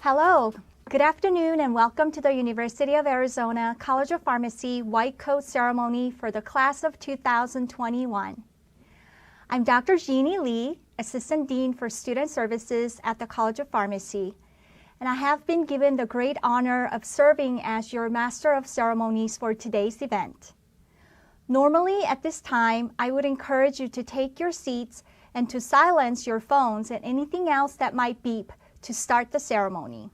Hello, good afternoon, and welcome to the University of Arizona College of Pharmacy White Coat Ceremony for the class of 2021. I'm Dr. Jeannie Lee, Assistant Dean for Student Services at the College of Pharmacy, and I have been given the great honor of serving as your Master of Ceremonies for today's event. Normally, at this time, I would encourage you to take your seats and to silence your phones and anything else that might beep to start the ceremony.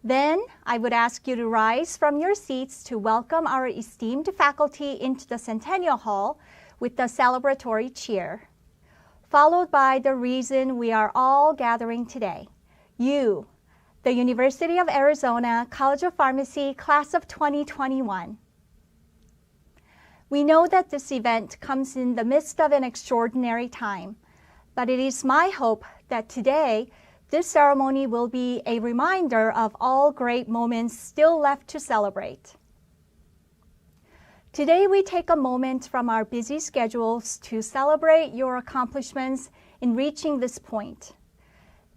Then, I would ask you to rise from your seats to welcome our esteemed faculty into the Centennial Hall with the celebratory cheer, followed by the reason we are all gathering today. You, the University of Arizona College of Pharmacy Class of 2021. We know that this event comes in the midst of an extraordinary time, but it is my hope that today this ceremony will be a reminder of all great moments still left to celebrate. Today we take a moment from our busy schedules to celebrate your accomplishments in reaching this point.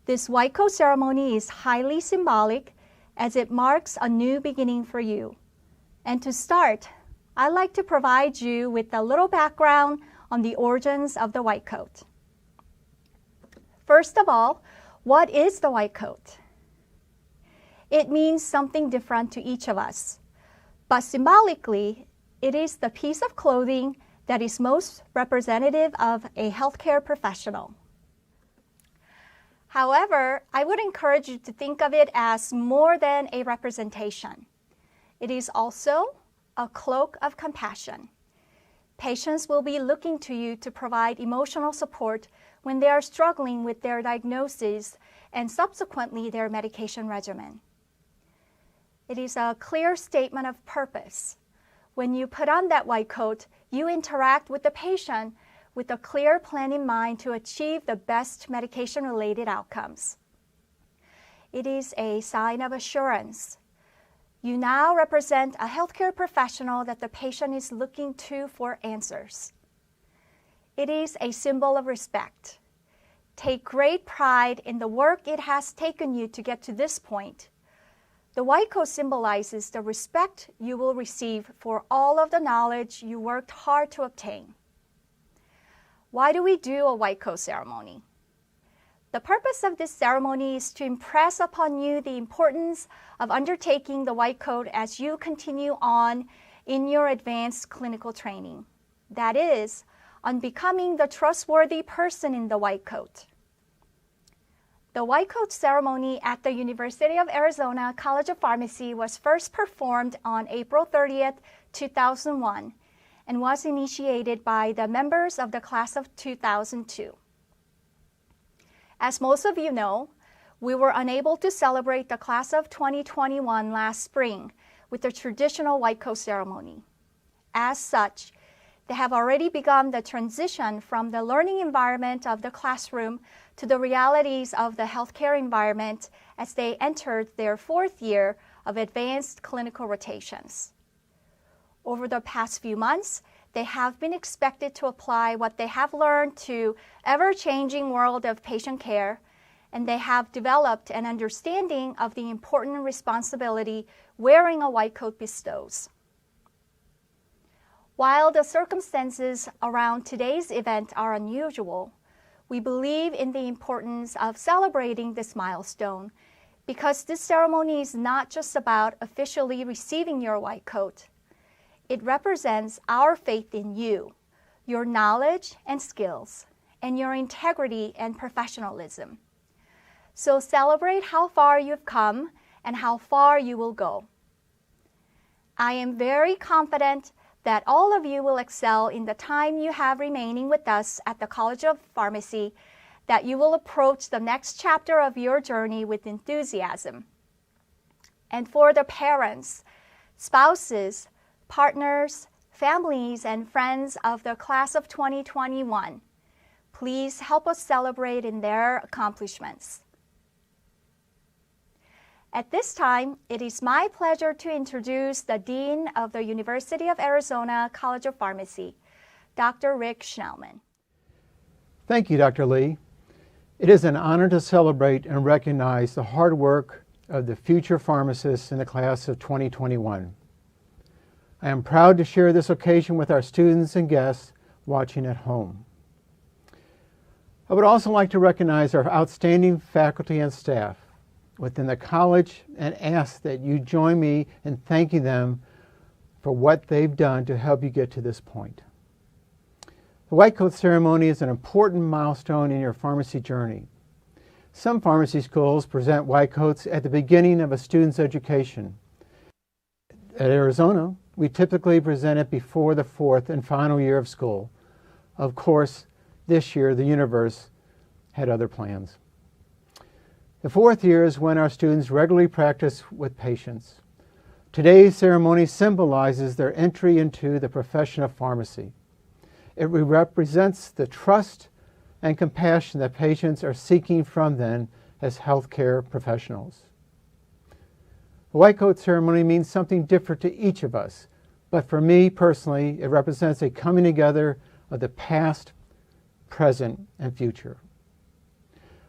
This white coat ceremony is highly symbolic as it marks a new beginning for you. And to start, I'd like to provide you with a little background on the origins of the white coat. First of all, what is the white coat? It means something different to each of us, but symbolically, it is the piece of clothing that is most representative of a healthcare professional. However, I would encourage you to think of it as more than a representation. It is also a cloak of compassion. Patients will be looking to you to provide emotional support when they are struggling with their diagnosis and subsequently their medication regimen. It is a clear statement of purpose. When you put on that white coat, you interact with the patient with a clear plan in mind to achieve the best medication-related outcomes. It is a sign of assurance. You now represent a healthcare professional that the patient is looking to for answers. It is a symbol of respect. Take great pride in the work it has taken you to get to this point. The white coat symbolizes the respect you will receive for all of the knowledge you worked hard to obtain. Why do we do a white coat ceremony? The purpose of this ceremony is to impress upon you the importance of undertaking the white coat as you continue on in your advanced clinical training. That is, on becoming the trustworthy person in the white coat. The white coat ceremony at the University of Arizona College of Pharmacy was first performed on April 30th, 2001, and was initiated by the members of the class of 2002. As most of you know, we were unable to celebrate the class of 2021 last spring with the traditional white coat ceremony. As such, they have already begun the transition from the learning environment of the classroom to the realities of the healthcare environment as they entered their fourth year of advanced clinical rotations. Over the past few months, they have been expected to apply what they have learned to ever-changing world of patient care, and they have developed an understanding of the important responsibility wearing a white coat bestows. While the circumstances around today's event are unusual, we believe in the importance of celebrating this milestone because this ceremony is not just about officially receiving your white coat. It represents our faith in you, your knowledge and skills, and your integrity and professionalism. So celebrate how far you've come and how far you will go. I am very confident that all of you will excel in the time you have remaining with us at the College of Pharmacy, that you will approach the next chapter of your journey with enthusiasm. And for the parents, spouses, partners, families, and friends of the class of 2021, please help us celebrate in their accomplishments. At this time, it is my pleasure to introduce the Dean of the University of Arizona College of Pharmacy, Dr. Rick Schnellman. Thank you, Dr. Lee. It is an honor to celebrate and recognize the hard work of the future pharmacists in the class of 2021. I am proud to share this occasion with our students and guests watching at home. I would also like to recognize our outstanding faculty and staff within the college and ask that you join me in thanking them for what they've done to help you get to this point. The White Coat ceremony is an important milestone in your pharmacy journey. Some pharmacy schools present white coats at the beginning of a student's education. At Arizona, we typically present it before the 4th and final year of school. Of course, this year the universe had other plans. The 4th year is when our students regularly practice with patients. Today's ceremony symbolizes their entry into the profession of pharmacy. It represents the trust and compassion that patients are seeking from them as healthcare professionals. The White Coat ceremony means something different to each of us, but for me personally, it represents a coming together of the past, present, and future.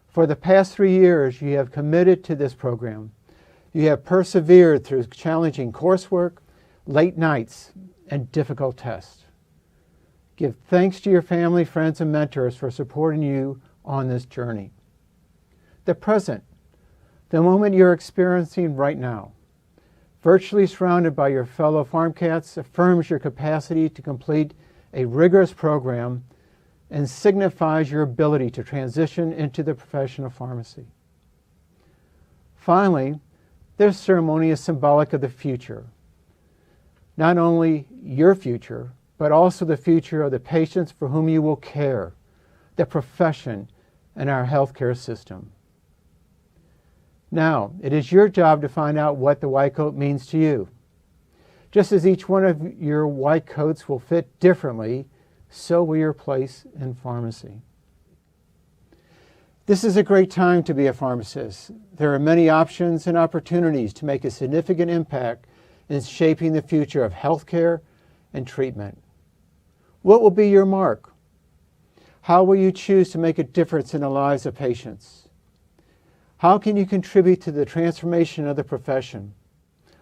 For the past 3 years, you have committed to this program. You have persevered through challenging coursework, late nights, and difficult tests. Give thanks to your family, friends, and mentors for supporting you on this journey. The present, the moment you're experiencing right now, virtually surrounded by your fellow farm cats, affirms your capacity to complete a rigorous program and signifies your ability to transition into the profession of pharmacy. Finally, this ceremony is symbolic of the future. Not only your future, but also the future of the patients for whom you will care, the profession, and our healthcare system. Now, it is your job to find out what the white coat means to you. Just as each one of your white coats will fit differently, so will your place in pharmacy. This is a great time to be a pharmacist. There are many options and opportunities to make a significant impact in shaping the future of healthcare and treatment. What will be your mark? How will you choose to make a difference in the lives of patients? How can you contribute to the transformation of the profession?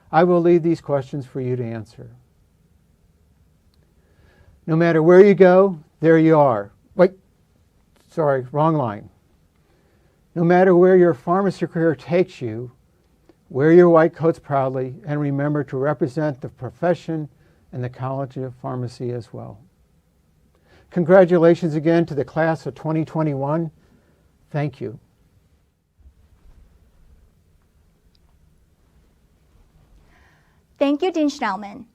I will leave these questions for you to answer. No matter where you go, there you are. Wait, sorry, wrong line. No matter where your pharmacy career takes you, wear your white coats proudly and remember to represent the profession and the College of Pharmacy as well. Congratulations again to the class of 2021. Thank you. Thank you, Dean Schnellman.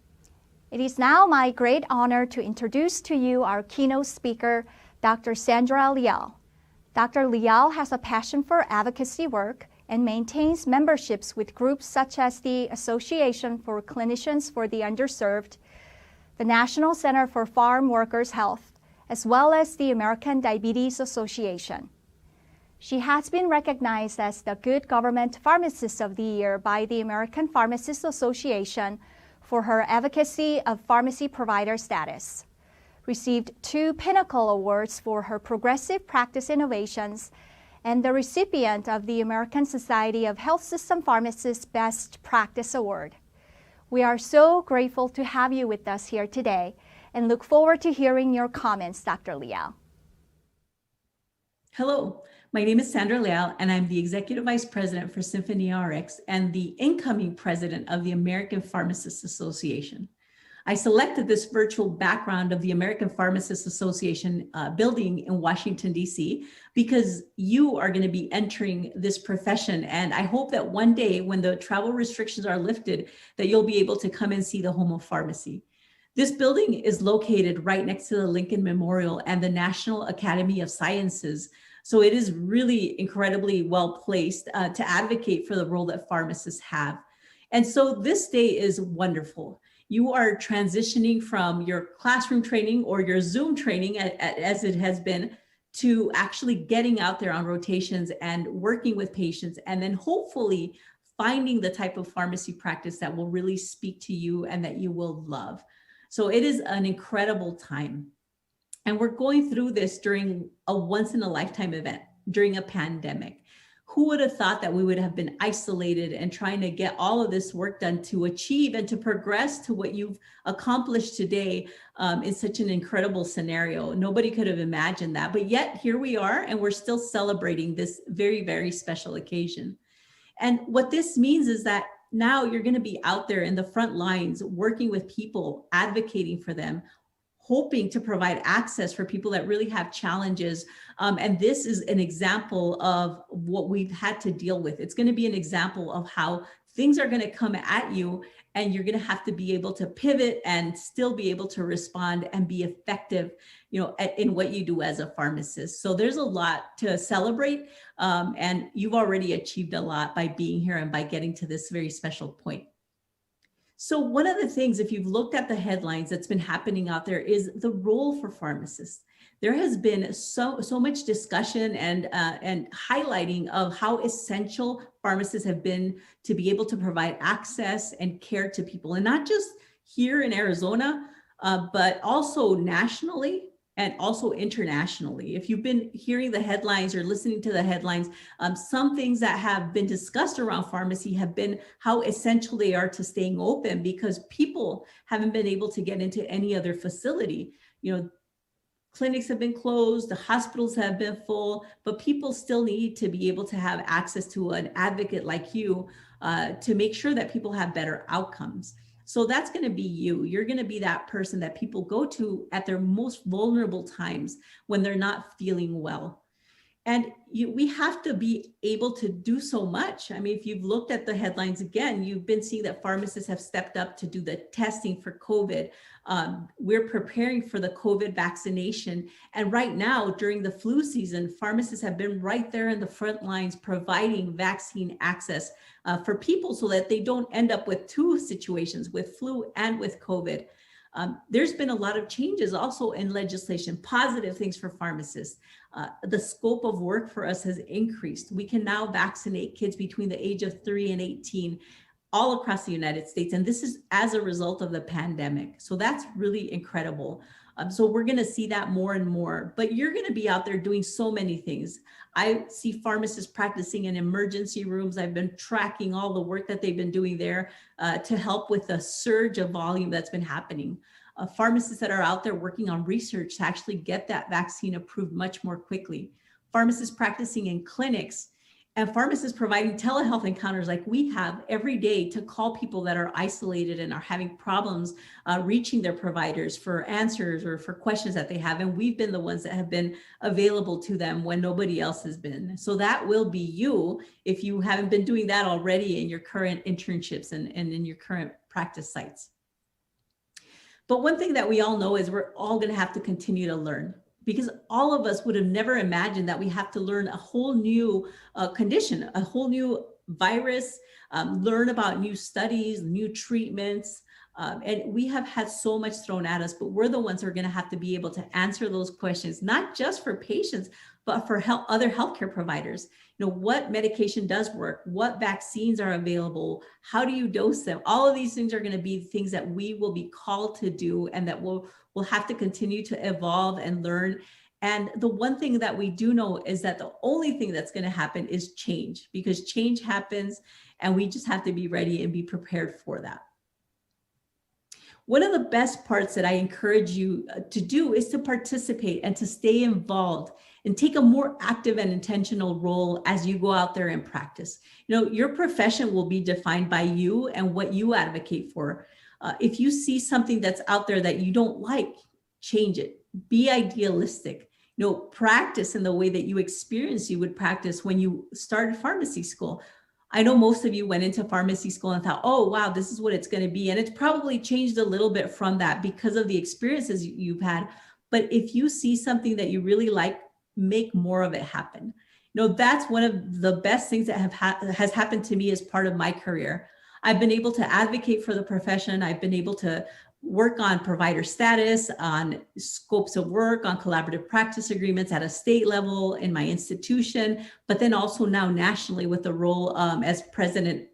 It is now my great honor to introduce to you our keynote speaker, Dr. Sandra Liao. Dr. Liao has a passion for advocacy work and maintains memberships with groups such as the Association for Clinicians for the Underserved, the National Center for Farm Workers' Health, as well as the American Diabetes Association. She has been recognized as the Good Government Pharmacist of the Year by the American Pharmacists Association for her advocacy of pharmacy provider status, received 2 Pinnacle Awards for her progressive practice innovations, and the recipient of the American Society of Health System Pharmacists Best Practice Award. We are so grateful to have you with us here today and look forward to hearing your comments, Dr. Liao. Hello, my name is Sandra Liao, and I'm the Executive Vice President for Symphony RX and the incoming President of the American Pharmacists Association. I selected this virtual background of the American Pharmacists Association building in Washington, D.C., because you are going to be entering this profession. And I hope that one day when the travel restrictions are lifted, that you'll be able to come and see the home of pharmacy. This building is located right next to the Lincoln Memorial and the National Academy of Sciences. So it is really incredibly well placed to advocate for the role that pharmacists have. And so this day is wonderful. You are transitioning from your classroom training or your Zoom training, as it has been, to actually getting out there on rotations and working with patients, and then hopefully finding the type of pharmacy practice that will really speak to you and that you will love. So it is an incredible time. And we're going through this during a once-in-a-lifetime event. during a pandemic. Who would have thought that we would have been isolated and trying to get all of this work done to achieve and to progress to what you've accomplished today in such an incredible scenario? Nobody could have imagined that, but yet here we are, and we're still celebrating this very, very special occasion. And what this means is that now you're going to be out there in the front lines, working with people, advocating for them, hoping to provide access for people that really have challenges. And this is an example of what we've had to deal with. It's going to be an example of how things are going to come at you, and you're going to have to be able to pivot and still be able to respond and be effective, in what you do as a pharmacist. So there's a lot to celebrate, and you've already achieved a lot by being here and by getting to this very special point. So one of the things, if you've looked at the headlines that's been happening out there, is the role for pharmacists. There has been so much discussion and highlighting of how essential pharmacists have been to be able to provide access and care to people, and not just here in Arizona, but also nationally and also internationally. If you've been hearing the headlines or listening to the headlines, some things that have been discussed around pharmacy have been how essential they are to staying open, because people haven't been able to get into any other facility. Clinics have been closed, the hospitals have been full, but people still need to be able to have access to an advocate like you to make sure that people have better outcomes. So that's going to be you. You're going to be that person that people go to at their most vulnerable times when they're not feeling well. And we have to be able to do so much. I mean, if you've looked at the headlines again, you've been seeing that pharmacists have stepped up to do the testing for COVID. We're preparing for the COVID vaccination. And right now, during the flu season, pharmacists have been right there in the front lines providing vaccine access for people so that they don't end up with two situations, with flu and with COVID. There's been a lot of changes also in legislation, positive things for pharmacists. The scope of work for us has increased. We can now vaccinate kids between the age of 3 and 18 all across the United States. And this is as a result of the pandemic. So that's really incredible. So we're going to see that more and more, but you're going to be out there doing so many things. I see pharmacists practicing in emergency rooms. I've been tracking all the work that they've been doing there to help with the surge of volume that's been happening. Pharmacists that are out there working on research to actually get that vaccine approved much more quickly. Pharmacists practicing in clinics, and pharmacists providing telehealth encounters like we have every day to call people that are isolated and are having problems reaching their providers for answers or for questions that they have. And we've been the ones that have been available to them when nobody else has been. So that will be you if you haven't been doing that already in your current internships and in your current practice sites. But one thing that we all know is we're all going to have to continue to learn, because all of us would have never imagined that we have to learn a whole new condition, a whole new virus, learn about new studies, new treatments. And we have had so much thrown at us, but we're the ones who are going to have to be able to answer those questions, not just for patients, but for other healthcare providers. What medication does work, what vaccines are available, how do you dose them? All of these things are going to be things that we will be called to do, and that we'll have to continue to evolve and learn. And the one thing that we do know is that the only thing that's going to happen is change, because change happens and we just have to be ready and be prepared for that. One of the best parts that I encourage you to do is to participate and to stay involved and take a more active and intentional role as you go out there and practice. Your profession will be defined by you and what you advocate for. If you see something that's out there that you don't like, change it. Be idealistic. Practice in the way that you would practice when you started pharmacy school. I know most of you went into pharmacy school and thought, oh, wow, this is what it's going to be. And it's probably changed a little bit from that because of the experiences you've had. But if you see something that you really like, make more of it happen. That's one of the best things that has happened to me as part of my career. I've been able to advocate for the profession. I've been able to work on provider status, on scopes of work, on collaborative practice agreements at a state level in my institution, but then also now nationally with the role as president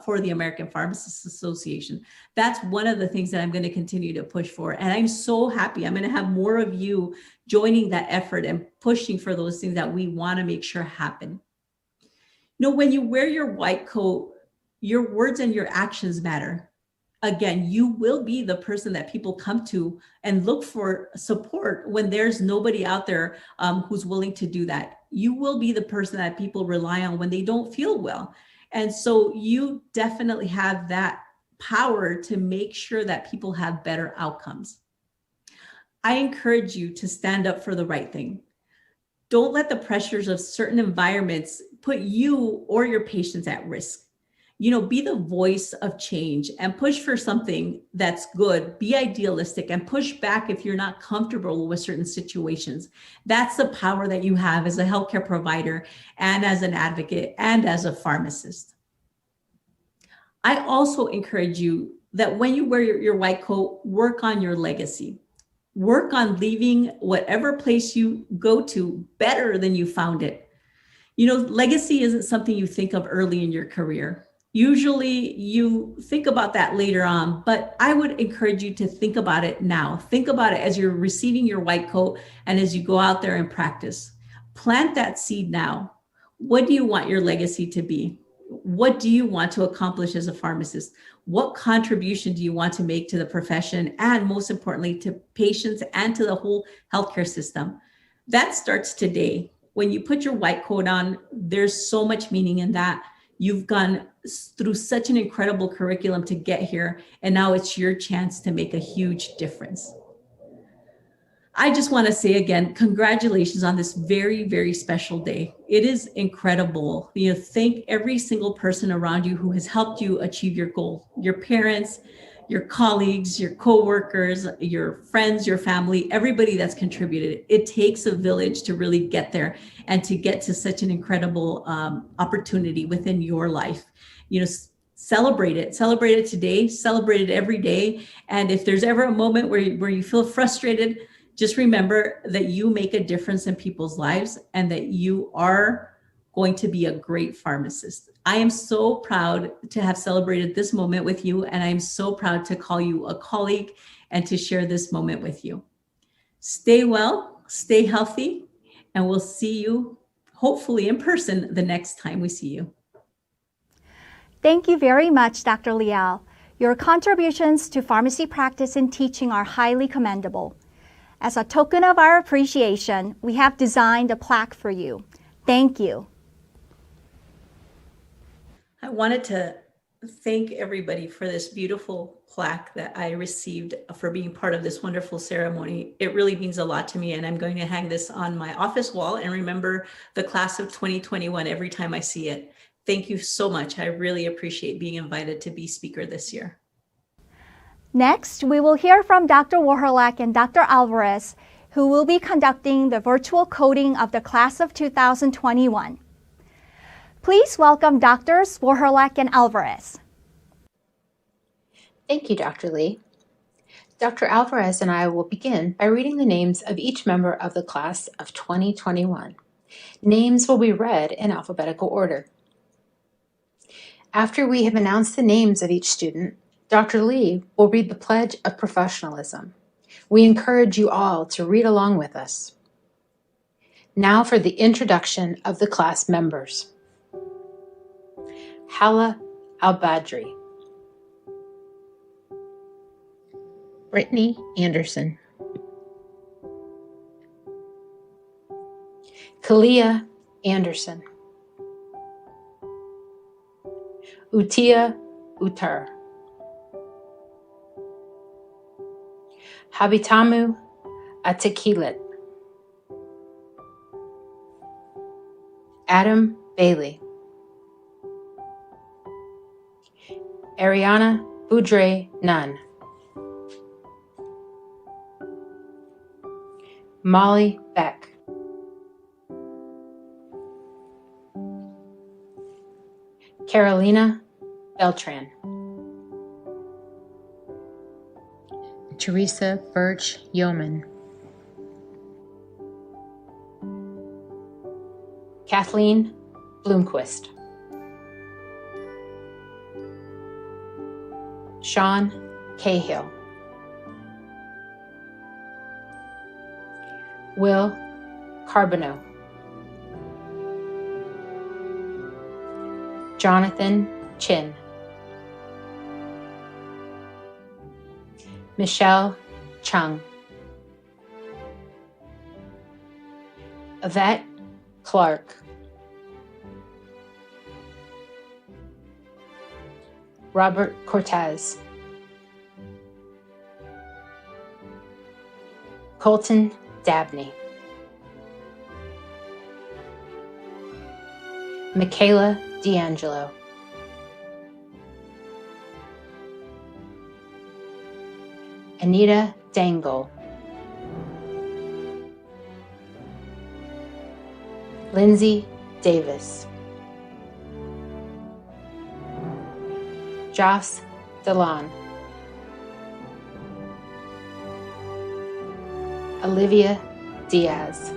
for the American Pharmacists Association. That's one of the things that I'm going to continue to push for. And I'm so happy. I'm going to have more of you joining that effort and pushing for those things that we want to make sure happen. When you wear your white coat, your words and your actions matter. Again, you will be the person that people come to and look for support when there's nobody out there who's willing to do that. You will be the person that people rely on when they don't feel well. And so you definitely have that power to make sure that people have better outcomes. I encourage you to stand up for the right thing. Don't let the pressures of certain environments put you or your patients at risk. Be the voice of change and push for something that's good. Be idealistic and push back if you're not comfortable with certain situations. That's the power that you have as a healthcare provider and as an advocate and as a pharmacist. I also encourage you that when you wear your white coat, work on your legacy. Work on leaving whatever place you go to better than you found it. Legacy isn't something you think of early in your career. Usually you think about that later on, but I would encourage you to think about it now. Think about it as you're receiving your white coat and as you go out there and practice. Plant that seed now. What do you want your legacy to be? What do you want to accomplish as a pharmacist? What contribution do you want to make to the profession and most importantly to patients and to the whole healthcare system? That starts today. When you put your white coat on, there's so much meaning in that. You've gone through such an incredible curriculum to get here, and now it's your chance to make a huge difference. I just want to say again, congratulations on this very, very special day. It is incredible. Thank every single person around you who has helped you achieve your goal. Your parents, your colleagues, your coworkers, your friends, your family, everybody that's contributed. It takes a village to really get there and to get to such an incredible opportunity within your life. Celebrate it today, celebrate it every day. And if there's ever a moment where you feel frustrated, just remember that you make a difference in people's lives and that you are going to be a great pharmacist. I am so proud to have celebrated this moment with you, and I'm so proud to call you a colleague and to share this moment with you. Stay well, stay healthy, and we'll see you hopefully in person the next time we see you. Thank you very much, Dr. Liao. Your contributions to pharmacy practice and teaching are highly commendable. As a token of our appreciation, we have designed a plaque for you. Thank you. I wanted to thank everybody for this beautiful plaque that I received for being part of this wonderful ceremony. It really means a lot to me, and I'm going to hang this on my office wall and remember the class of 2021 every time I see it. Thank you so much. I really appreciate being invited to be speaker this year. Next, we will hear from Dr. Warholak and Dr. Alvarez, who will be conducting the virtual coding of the class of 2021. Please welcome Drs. Warholak and Alvarez. Thank you, Dr. Lee. Dr. Alvarez and I will begin by reading the names of each member of the class of 2021. Names will be read in alphabetical order. After we have announced the names of each student, Dr. Lee will read the Pledge of Professionalism. We encourage you all to read along with us. Now for the introduction of the class members. Hala Al-Badri. Brittany Anderson. Kalia Anderson. Utia Uttar. Habitamu Atakilet. Adam Bailey. Ariana Boudre Nunn. Molly Beck. Carolina Beltran. Teresa Birch Yeoman. Kathleen Bloomquist. Sean Cahill, Will Carbonneau, Jonathan Chin, Michelle Chung, Yvette Clark, Robert Cortez, Colton Dabney, Michaela D'Angelo, Anita Dangle, Lindsay Davis, Joss Delon, Olivia Diaz,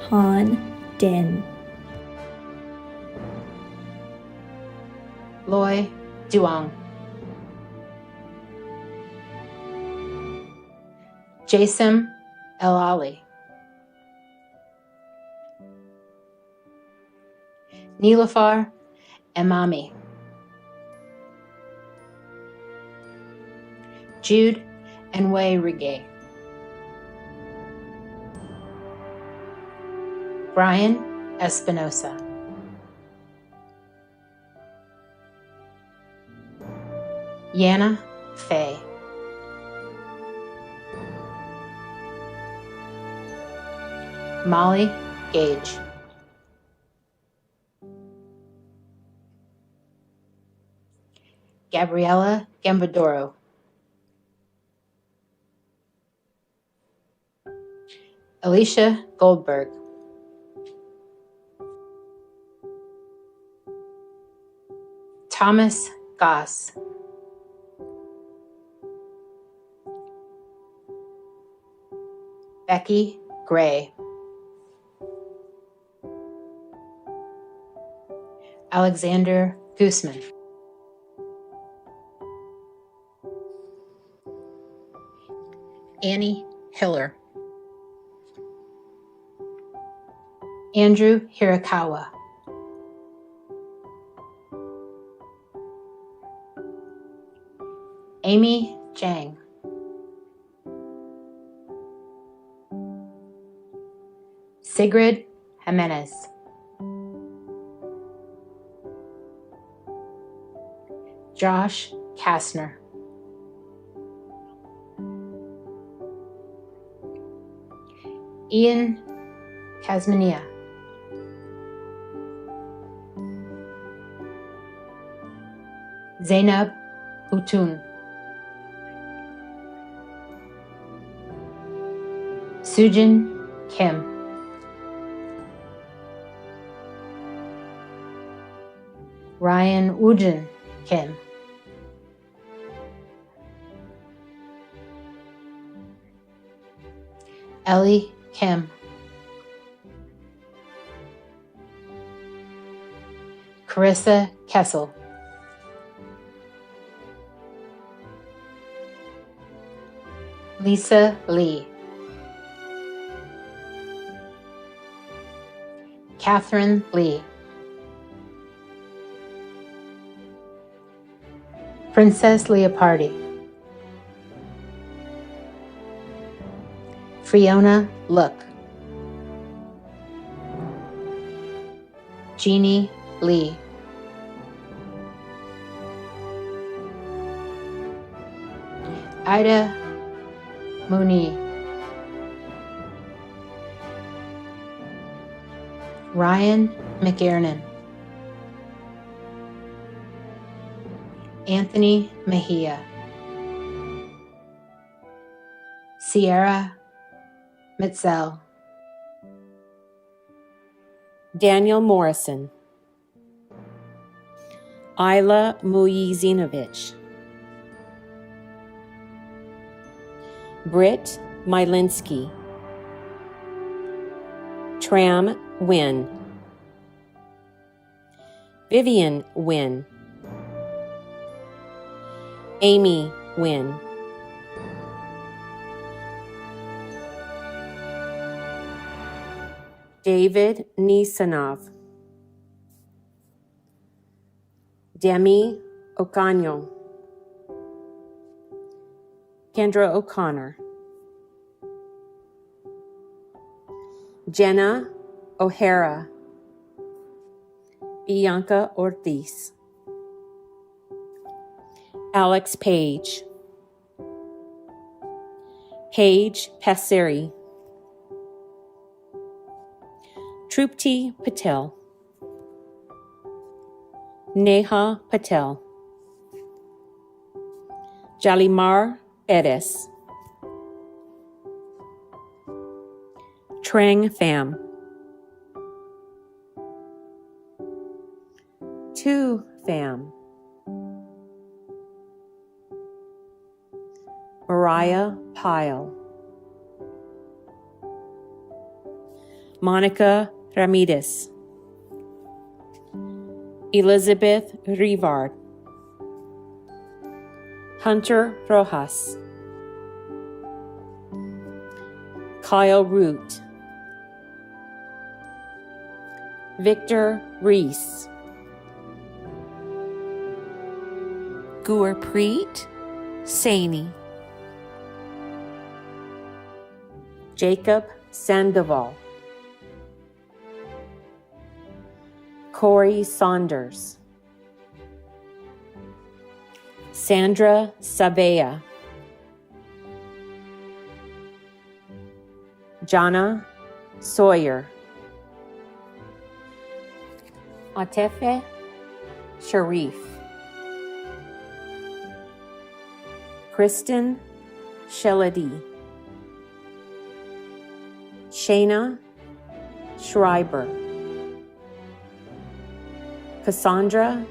Han Din, Loy Duong, Jason El Ali, Nilofar Emami, Jude Enway Rigay, Brian Espinosa, Yana Fay, Molly Gage, Gabriella Gambadoro, Alicia Goldberg, Thomas Goss, Becky Gray, Alexander Guzman, Annie Hiller, Andrew Hirakawa, Amy Jang, Sigrid Jimenez, Josh Kastner, Ian Kazmania, Zainab Hutun, Sujin Kim, Ryan Woojin Kim, Ellie Kim, Carissa Kessel, Lisa Lee, Catherine Lee, Princess Leopardi, Fiona Look, Jeannie Lee, Ida Mooney, Ryan McIernan, Anthony Mejia, Sierra Mitzel, Daniel Morrison, Isla Mujizinovich, Britt Mylinsky, Tram Nguyen, Vivian Wynn, Amy Wynn, David Nisanov, Demi Ocaño, Kendra O'Connor, Jenna O'Hara, Bianca Ortiz, Alex Page, Paige Passeri, Trupti Patel, Neha Patel, Jalimar Perez, Trang Pham, Tu Pham, Mariah Pyle, Monica Ramirez, Elizabeth Rivard, Hunter Rojas, Kyle Root, Victor Reese, Gurpreet Saini, Jacob Sandoval, Corey Saunders, Sandra Sabea, Jana Sawyer, Atefe Sharif, Kristen Shelady, Shayna Schreiber, Cassandra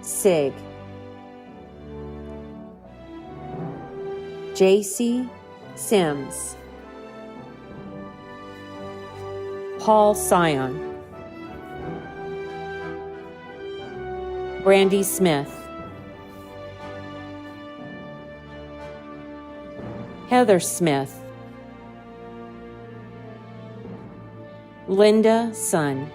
Sig, JC Sims, Paul Sion, Brandy Smith, Heather Smith, Linda Sun,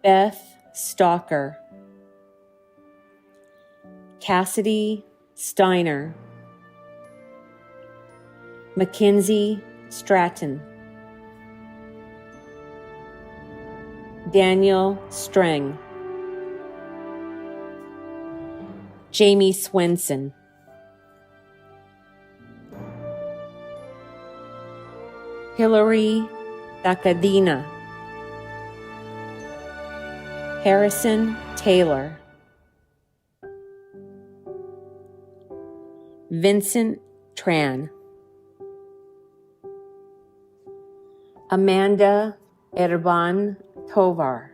Beth Stalker, Cassidy Steiner, Mackenzie Stratton, Daniel Strang, Jamie Swenson, Hillary Dacadina, Harrison Taylor, Vincent Tran, Amanda Erban Tovar,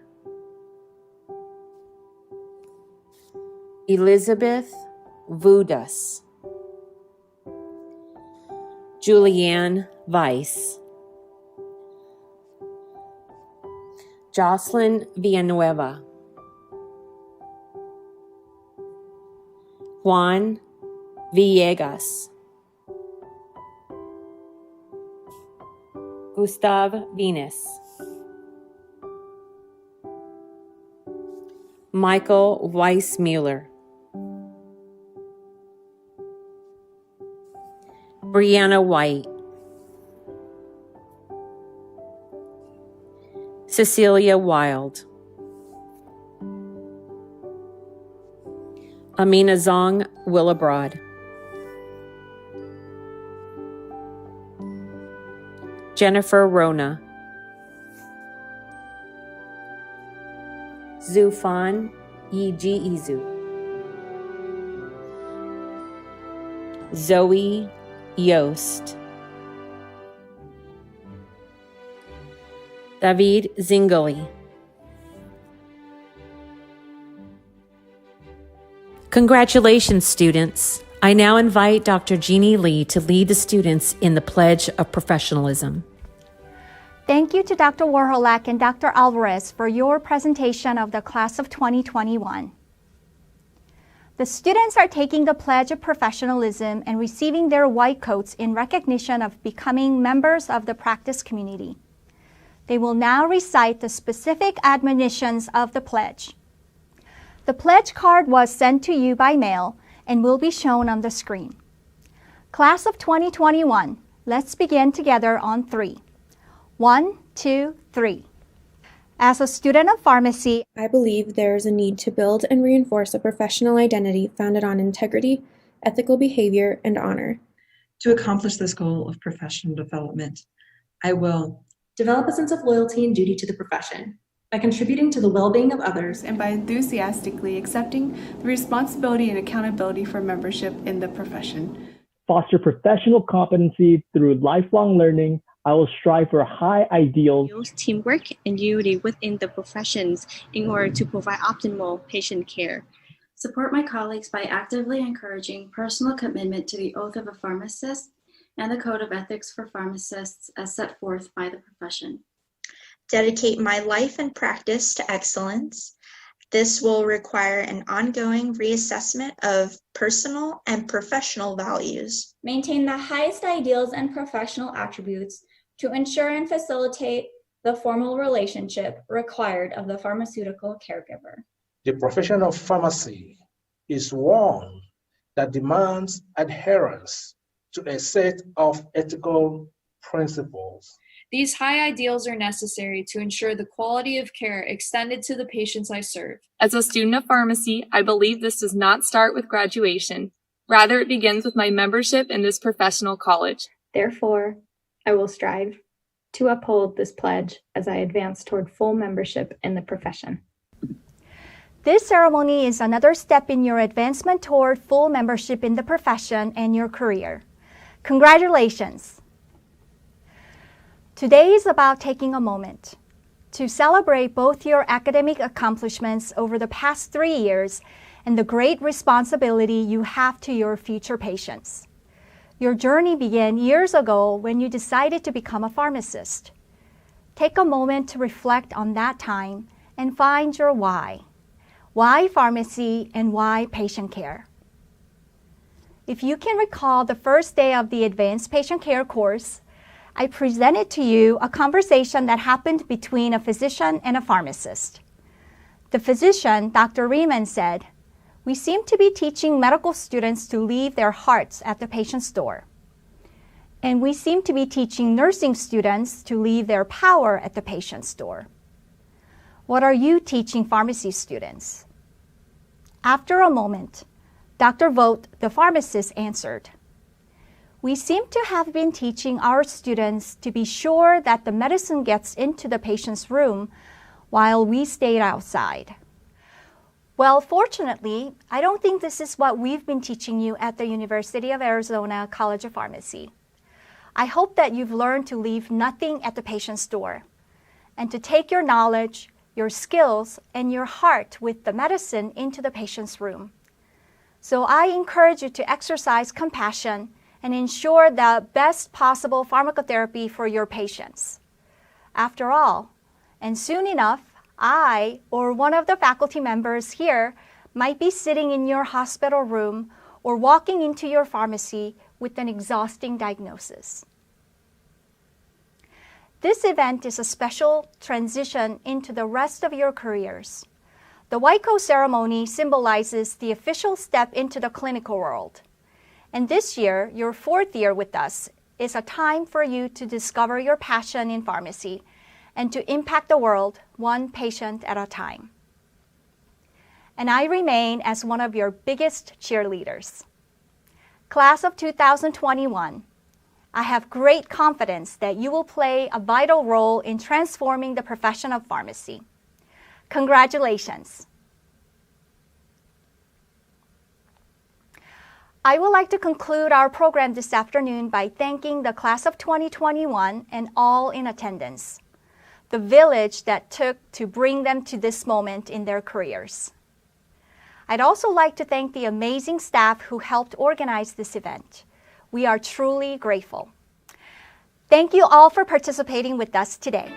Elizabeth Vudas, Julianne Weiss, Jocelyn Villanueva, Juan Villegas, Gustav Venus, Michael Weissmuller, Brianna White, Cecilia Wild, Amina Zong Willabroad, Jennifer Rona, Zufan E.G. Izu, Zoe Yost, David Zingoli. Congratulations, students. I now invite Dr. Jeannie Lee to lead the students in the Pledge of Professionalism. Thank you to Dr. Warholak and Dr. Alvarez for your presentation of the class of 2021. The students are taking the pledge of professionalism and receiving their white coats in recognition of becoming members of the practice community. They will now recite the specific admonitions of the pledge. The pledge card was sent to you by mail and will be shown on the screen. Class of 2021, let's begin together on 3. 1, 2, 3. As a student of pharmacy, I believe there is a need to build and reinforce a professional identity founded on integrity, ethical behavior, and honor. To accomplish this goal of professional development, I will develop a sense of loyalty and duty to the profession by contributing to the well-being of others and by enthusiastically accepting the responsibility and accountability for membership in the profession. Foster professional competency through lifelong learning. I will strive for high ideals, teamwork, and unity within the professions in order to provide optimal patient care. Support my colleagues by actively encouraging personal commitment to the oath of a pharmacist and the code of ethics for pharmacists as set forth by the profession. Dedicate my life and practice to excellence. This will require an ongoing reassessment of personal and professional values. Maintain the highest ideals and professional attributes to ensure and facilitate the formal relationship required of the pharmaceutical caregiver. The profession of pharmacy is one that demands adherence to a set of ethical principles. These high ideals are necessary to ensure the quality of care extended to the patients I serve. As a student of pharmacy, I believe this does not start with graduation. Rather, it begins with my membership in this professional college. Therefore, I will strive to uphold this pledge as I advance toward full membership in the profession. This ceremony is another step in your advancement toward full membership in the profession and your career. Congratulations! Today is about taking a moment to celebrate both your academic accomplishments over the past 3 years and the great responsibility you have to your future patients. Your journey began years ago when you decided to become a pharmacist. Take a moment to reflect on that time and find your why. Why pharmacy and why patient care? If you can recall the first day of the Advanced Patient Care course, I presented to you a conversation that happened between a physician and a pharmacist. The physician, Dr. Riemann, said, "We seem to be teaching medical students to leave their hearts at the patient's door. And we seem to be teaching nursing students to leave their power at the patient's door. What are you teaching pharmacy students?" After a moment, Dr. Vogt, the pharmacist, answered, "We seem to have been teaching our students to be sure that the medicine gets into the patient's room while we stayed outside." Well, fortunately, I don't think this is what we've been teaching you at the University of Arizona College of Pharmacy. I hope that you've learned to leave nothing at the patient's door and to take your knowledge, your skills, and your heart with the medicine into the patient's room. So I encourage you to exercise compassion and ensure the best possible pharmacotherapy for your patients. After all, and soon enough, I or one of the faculty members here might be sitting in your hospital room or walking into your pharmacy with an exhausting diagnosis. This event is a special transition into the rest of your careers. The White Coat ceremony symbolizes the official step into the clinical world. And this year, your 4th year with us, is a time for you to discover your passion in pharmacy and to impact the world one patient at a time. And I remain as one of your biggest cheerleaders. Class of 2021, I have great confidence that you will play a vital role in transforming the profession of pharmacy. Congratulations. I would like to conclude our program this afternoon by thanking the class of 2021 and all in attendance, the village that took to bring them to this moment in their careers. I'd also like to thank the amazing staff who helped organize this event. We are truly grateful. Thank you all for participating with us today.